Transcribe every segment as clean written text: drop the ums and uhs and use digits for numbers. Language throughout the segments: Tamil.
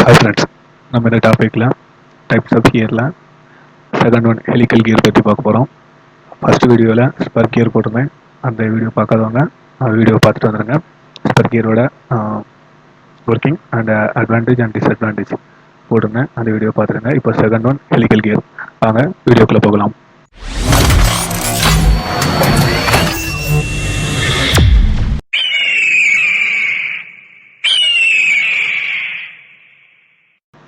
ஹாய் ஃப்ரெண்ட்ஸ், நம்ம இந்த டாப்பிக்கில் டைப்ஸ் ஆஃப் கியரில் செகண்ட் ஒன் ஹெலிக்கல் கியர் பற்றி பார்க்க போகிறோம். ஃபஸ்ட் வீடியோவில் ஸ்பர் கியர் போட்டிருந்தேன். அந்த வீடியோ பார்க்காதவங்க வீடியோ பார்த்துட்டு வந்துடுங்க. ஸ்பர் கியரோட working and advantage and disadvantage போட்டிருந்தேன். அந்த வீடியோ பார்த்துருங்க. இப்போ செகண்ட் ஒன் ஹெலிக்கல் கியர். வாங்க வீடியோக்குள்ளே போகலாம்.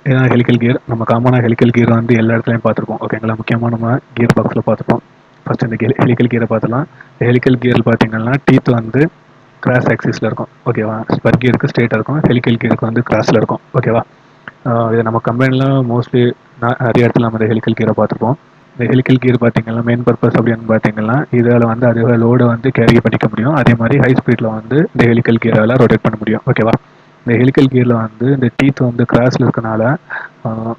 இதுதான் ஹெலிக்கல் கியர். நம்ம காமனாக ஹெலிக்கல் கியர் வந்து எல்லா இடத்துலையும் பார்த்துருப்போம். ஓகேங்களா, முக்கியமாக நம்ம கியர் பாக்ஸில் பார்த்துப்போம். ஃபஸ்ட் இந்த ஹெலிக்கல் கியரை பார்த்துலாம். ஹெலிக்கல் கியர் பார்த்தீங்கன்னா டீத் வந்து கிராஸ் ஆக்சிஸில் இருக்கும். ஓகேவா, ஸ்பர் கியருக்கு ஸ்ட்ரெயிட்டாக இருக்கும், ஹெலிக்கல் கியருக்கு வந்து கிராஸில் இருக்கும். ஓகேவா, இதை நம்ம கம்பெனியில் மோஸ்ட்லி நிறைய இடத்துல நம்ம இந்த ஹெலிக்கல் கியரை பார்த்துருப்போம். இந்த ஹெலிக்கல் கியர் பார்த்தீங்கன்னா மெயின் பர்பஸ் அப்படின்னு பார்த்தீங்கன்னா இதில் வந்து அதிக லோடை வந்து கேரி பண்ணிக்க முடியும். அதே மாதிரி ஹை ஸ்பீடில் வந்து இந்த ஹெலிக்கல் கியரால் ரொட்டேட் பண்ண முடியும். ஓகேவா, இந்த ஹெலிக்கல் கியரில் வந்து இந்த டீத் வந்து கிராஸில் இருக்கனால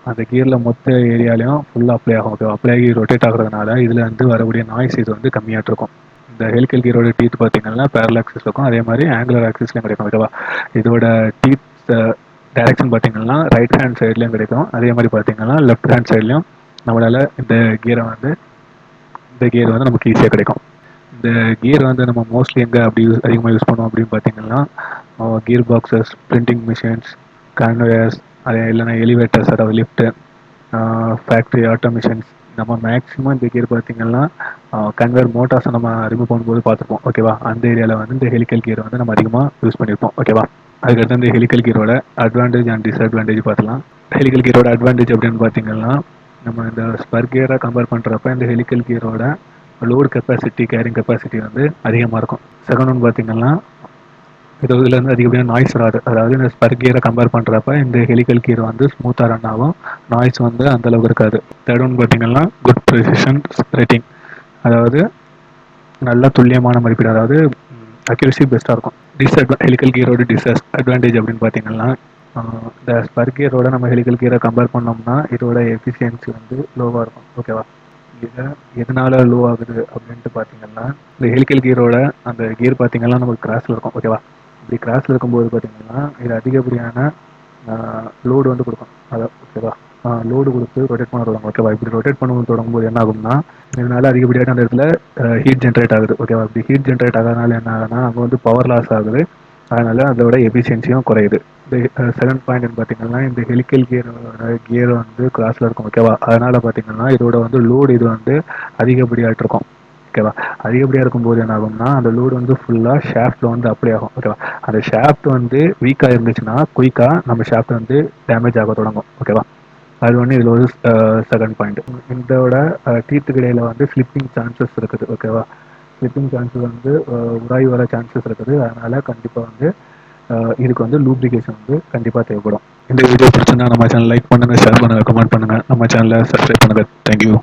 அந்த கியரில் மொத்த ஏரியாலையும் ஃபுல்லாக அப்ளை ஆகும். ஓகே, அப்ளை ஆகி ரொட்டேட் ஆகுறதுனால இதில் வந்து வரக்கூடிய நாய்ஸ் இது வந்து கம்மியாக இருக்கும். இந்த ஹெலிக்கல் கியரோட டீத் பார்த்தீங்கன்னா பேரல் ஆக்சிஸ் இருக்கும், அதே மாதிரி ஆங்குலர் ஆக்சிஸ்லையும் கிடைக்கும். ஓகேவா, இதோட டீத் டைரக்ஷன் பார்த்தீங்கன்னா ரைட் ஹேண்ட் சைட்லையும் கிடைக்கும், அதே மாதிரி பார்த்தீங்கன்னா லெஃப்ட் ஹேண்ட் சைட்லையும் நம்மளால் இந்த கியர் வந்து நமக்கு ஈஸியாக கிடைக்கும். இந்த கியர் வந்து நம்ம மோஸ்ட்லி எங்கே அப்படி அதிகமாக யூஸ் பண்ணுவோம் அப்படின்னு பார்த்தீங்கன்னா gear boxes, printing machines, conveyors, அது இல்லைன்னா எலிவேட்டர்ஸ், அதாவது லிஃப்ட்டு, ஃபேக்ட்ரி ஆட்டோமேஷன்ஸ். நம்ம மேக்ஸிமம் இந்த கியர் பார்த்தீங்கன்னா கன்வேயர் மோட்டார்ஸை நம்ம ரிமூவ் பண்ணும்போது பார்த்துப்போம். ஓகேவா, அந்த ஏரியாவில் வந்து இந்த ஹெலிக்கல் கியர் வந்து நம்ம அதிகமாக யூஸ் பண்ணியிருப்போம். ஓகேவா, அதுக்கடுத்து இந்த ஹெலிக்கல் கியரோட அட்வான்டேஜ் அண்ட் டிஸ்அட்வான்டேஜ் பார்த்துலாம். ஹெலிக்கல் கியரோட அட்வான்டேஜ் அப்படின்னு பார்த்தீங்கன்னா நம்ம இந்த ஸ்பர் கியரை கம்பேர் பண்ணுறப்ப இந்த ஹெலிக்கல் கியரோட லோடு கெப்பாசிட்டி, கேரிங் கெப்பாசிட்டி வந்து அதிகமாக இருக்கும். செகண்ட் ஒன் பார்த்தீங்கன்னா இதில் வந்து அதிகப்படியான நாய்ஸ் வராது. அதாவது இந்த ஸ்பர் கியரை கம்பேர் பண்ணுறப்ப இந்த ஹெலிக்கல் கியர் வந்து ஸ்மூத்தாக ரன் ஆகும், நாய்ஸ் வந்து அந்தளவுக்கு இருக்காது. தேர்ட் ஒன் பார்த்தீங்கன்னா குட் ப்ரிசிஷன் ரேட்டிங், அதாவது நல்ல துல்லியமான மதிப்பீடு, அதாவது அக்யூரசி பெஸ்ட்டாக இருக்கும். ஹெலிக்கல் கியரோட டிஸ்அட்வான்டேஜ் அப்படின்னு பார்த்தீங்கன்னா இந்த ஸ்பர் கியரோட நம்ம ஹெலிக்கல் கியரை கம்பேர் பண்ணோம்னா இதோட எஃபிஷியன்சி வந்து லோவாக இருக்கும். ஓகேவா, இதை எதனால லோ ஆகுது அப்படின்ட்டு பார்த்தீங்கன்னா இந்த ஹெலிக்கல் கியரோட அந்த கியர் பார்த்தீங்கன்னா நமக்கு கிராஸில் இருக்கும். ஓகேவா, இப்படி கிராஸில் இருக்கும்போது பார்த்தீங்கன்னா இது அதிகப்படியான லோடு வந்து கொடுக்கும். அதான் ஓகேவா, லோடு கொடுத்து ரொட்டேட் பண்ண தொடங்கும். ஓகேவா, இப்படி ரொட்டேட் பண்ண தொடங்கும்போது என்ன ஆகும்னா இதனால அதிகப்படியான அந்த இடத்துல ஹீட் ஜென்ரேட் ஆகுது. ஓகேவா, இப்படி ஹீட் ஜென்ரேட் ஆகிறதுனால என்ன ஆகுதுன்னா அங்கே வந்து பவர் லாஸ் ஆகுது, அதனால அதோட எஃபிஷியன்சியும் குறையுது. இந்த செகண்ட் பாயிண்ட் பார்த்தீங்கன்னா இந்த ஹெலிக்கல் கியர் வந்து கிராஸில் இருக்கும். ஓகேவா, அதனால பார்த்தீங்கன்னா இதோட வந்து லோடு இது வந்து அதிகப்படியாகிட்டு இருக்கும். ஓகேவா, அதிகப்படியாக இருக்கும்போது என்ன ஆகும்னா அந்த லோடு வந்து ஃபுல்லாக ஷாஃப்ட்டில் வந்து அப்ளை ஆகும். ஓகேவா, அந்த ஷாஃப்ட் வந்து வீக்காக இருந்துச்சுன்னா குயிக்காக நம்ம ஷாஃப்ட் வந்து டேமேஜ் ஆக தொடங்கும். ஓகேவா, அது வந்து இதில் ஒரு செகண்ட் பாயிண்ட். இதோட டீத்துக்கு இடையில வந்து ஸ்லிப்பிங் சான்சஸ் இருக்குது. ஓகேவா, ஸ்லிப்பிங் சான்சஸ் வந்து உராய் வர சான்சஸ் இருக்குது. அதனால கண்டிப்பாக வந்து இதுக்கு வந்து லூப்ரிகேஷன் வந்து கண்டிப்பாக தேவைப்படும். இந்த வீடியோ பிடிச்சிருந்தா நம்ம சேனல் லைக் பண்ணுங்கள், ஷேர் பண்ணுங்கள், கமெண்ட் பண்ணுங்கள், நம்ம சேனலை சப்ஸ்கிரைப் பண்ணுங்கள். தேங்க்யூ.